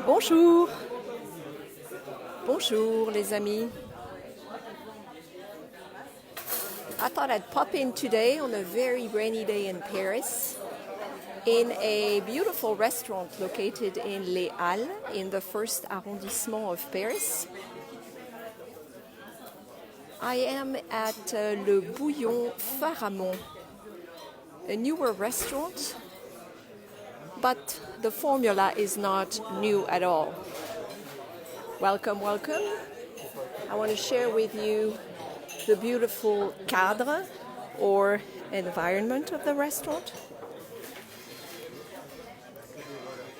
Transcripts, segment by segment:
Bonjour. Bonjour les amis. I thought I'd pop in today on a very rainy day in Paris in a beautiful restaurant located in Les Halles in the first arrondissement of Paris. I am at Le Bouillon Pharamond, a newer restaurant, but the formula is not new at all. Welcome, welcome. I want to share with you the beautiful cadre or environment of the restaurant.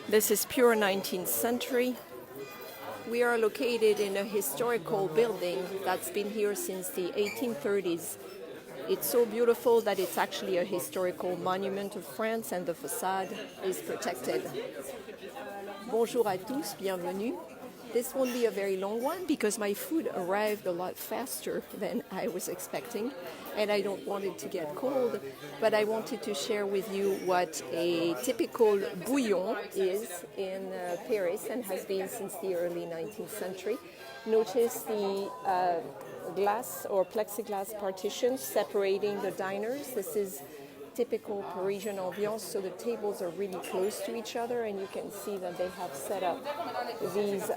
This is pure 19th century. We are located in a historical building that's been here since the 1830s. It's so beautiful that it's actually a historical monument of France and the facade is protected. Bonjour à tous, bienvenue. This won't be a very long one because my food arrived a lot faster than I was expecting and I don't want it to get cold, but I wanted to share with you what a typical bouillon is in Paris and has been since the early 19th century. Notice the glass or plexiglass partitions separating the diners. This is typical Parisian ambiance, so the tables are really close to each other and you can see that they have set up these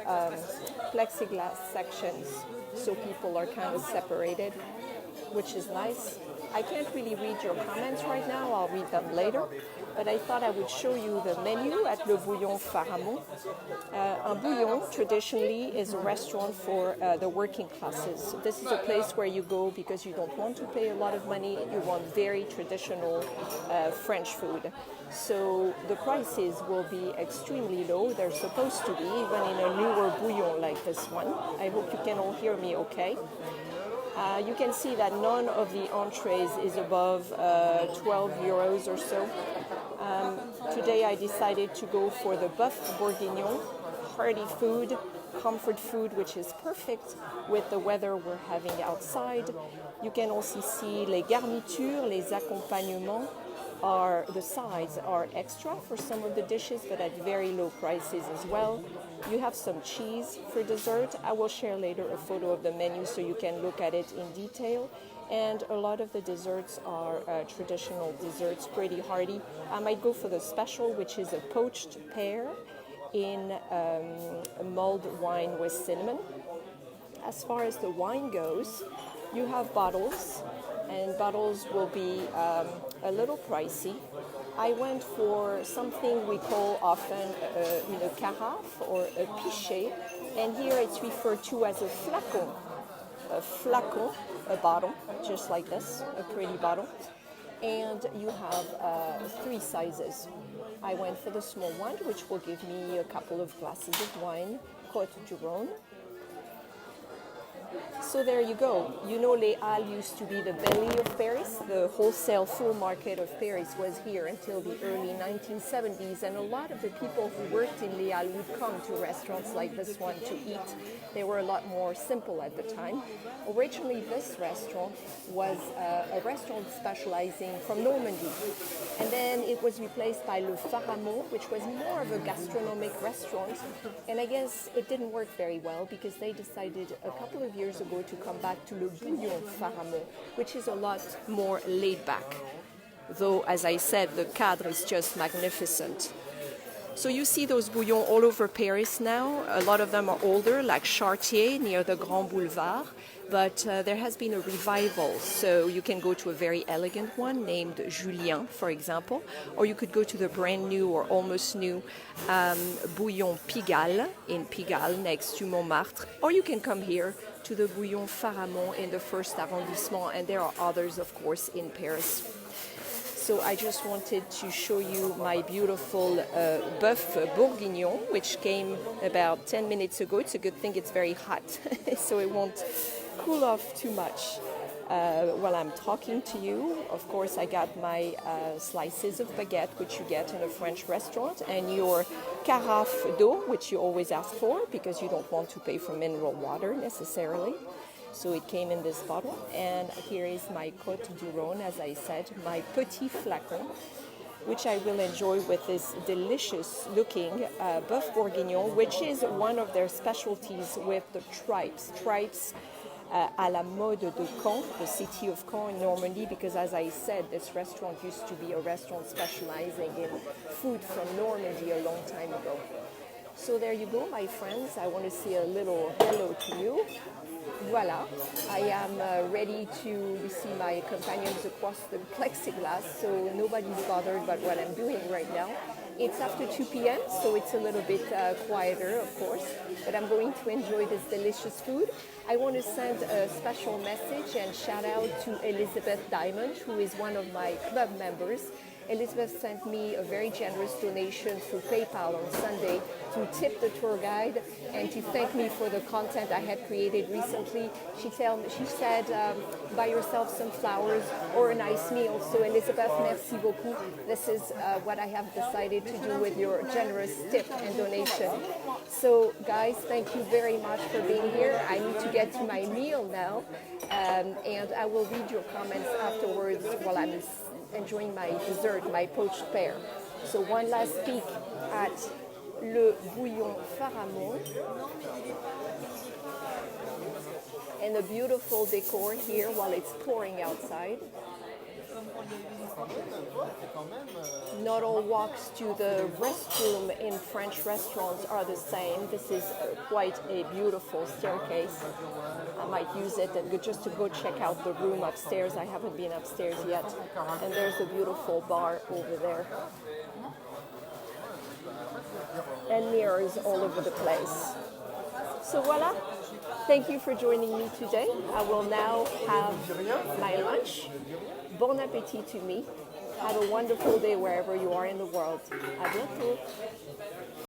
plexiglass sections so people are kind of separated, which is nice. I can't really read your comments right now, I'll read them later, but I thought I would show you the menu at Le Bouillon Pharamond. Un bouillon traditionally is a restaurant for the working classes. So this is a place where you go because you don't want to pay a lot of money, you want very traditional French food. So the prices will be extremely low, they're supposed to be, even in a newer bouillon like this one. I hope you can all hear me okay. You can see that none of the entrees is above 12 euros or so. Today I decided to go for the bœuf bourguignon, hearty food, comfort food, which is perfect with the weather we're having outside. You can also see les garnitures, les accompagnements. The sides are extra for some of the dishes, but at very low prices as well. You have some cheese for dessert. I will share later a photo of the menu so you can look at it in detail. And a lot of the desserts are traditional desserts, pretty hearty. I might go for the special, which is a poached pear in mulled wine with cinnamon. As far as the wine goes, you have bottles, and bottles will be a little pricey. I went for something we call often une carafe or a pichet, and here it's referred to as a flacon. A flacon, a bottle, just like this, a pretty bottle. And you have 3 sizes. I went for the small one, which will give me a couple of glasses of wine, Côte du Rhône. So there you go. You know, Les Halles used to be the belly of Paris. The wholesale full market of Paris was here until the early 1970s, and a lot of the people who worked in Les Halles would come to restaurants like this one to eat. They were a lot more simple at the time. Originally, this restaurant was a restaurant specializing from Normandy, and then it was replaced by Le Pharamond, which was more of a gastronomic restaurant, and I guess it didn't work very well because they decided a couple of years ago to come back to Le Bouillon Pharamond, which is a lot more laid back. Though, as I said, the cadre is just magnificent. So you see those bouillons all over Paris now. A lot of them are older, like Chartier near the Grand Boulevard. But there has been a revival, so you can go to a very elegant one named Julien, for example, or you could go to the brand new or almost new Bouillon Pigalle in Pigalle next to Montmartre, or you can come here to the Bouillon Pharamond in the first arrondissement, and there are others, of course, in Paris. So I just wanted to show you my beautiful bœuf bourguignon, which came about 10 minutes ago. It's a good thing it's very hot, so it won't cool off too much. while I'm talking to you. Of course, I got my slices of baguette, which you get in a French restaurant, and your carafe d'eau, which you always ask for because you don't want to pay for mineral water necessarily. So it came in this bottle. And here is my Côte du Rhône, as I said, my petit flacon, which I will enjoy with this delicious looking bœuf bourguignon, which is one of their specialties with the tripes. Tripes à la mode de Caen, the city of Caen in Normandy, because as I said, this restaurant used to be a restaurant specializing in food from Normandy a long time ago. So there you go, my friends. I want to say a little hello to you. Voila, I am ready to, you see my companions across the plexiglass, so nobody's bothered about what I'm doing right now. It's after 2 p.m., so it's a little bit quieter, of course, but I'm going to enjoy this delicious food. I want to send a special message and shout out to Elizabeth Diamond, who is one of my club members. Elizabeth sent me a very generous donation through PayPal on Sunday to tip the tour guide and to thank me for the content I had created recently. She said, buy yourself some flowers or a nice meal. So Elizabeth, merci beaucoup. This is what I have decided to do with your generous tip and donation. So guys, thank you very much for being here. I need to get to my meal now, and I will read your comments afterwards while I'm enjoying my dessert, my poached pear. So one last peek at le Bouillon Pharamond and the beautiful decor here while it's pouring outside. Not all walks to the restroom in French restaurants are the same. This is quite a beautiful staircase. I might use it just to go check out the room upstairs. I haven't been upstairs yet. And there's a beautiful bar over there. And mirrors all over the place. So voila. Thank you for joining me today. I will now have my lunch. Bon appétit to me. Have a wonderful day wherever you are in the world. À bientôt.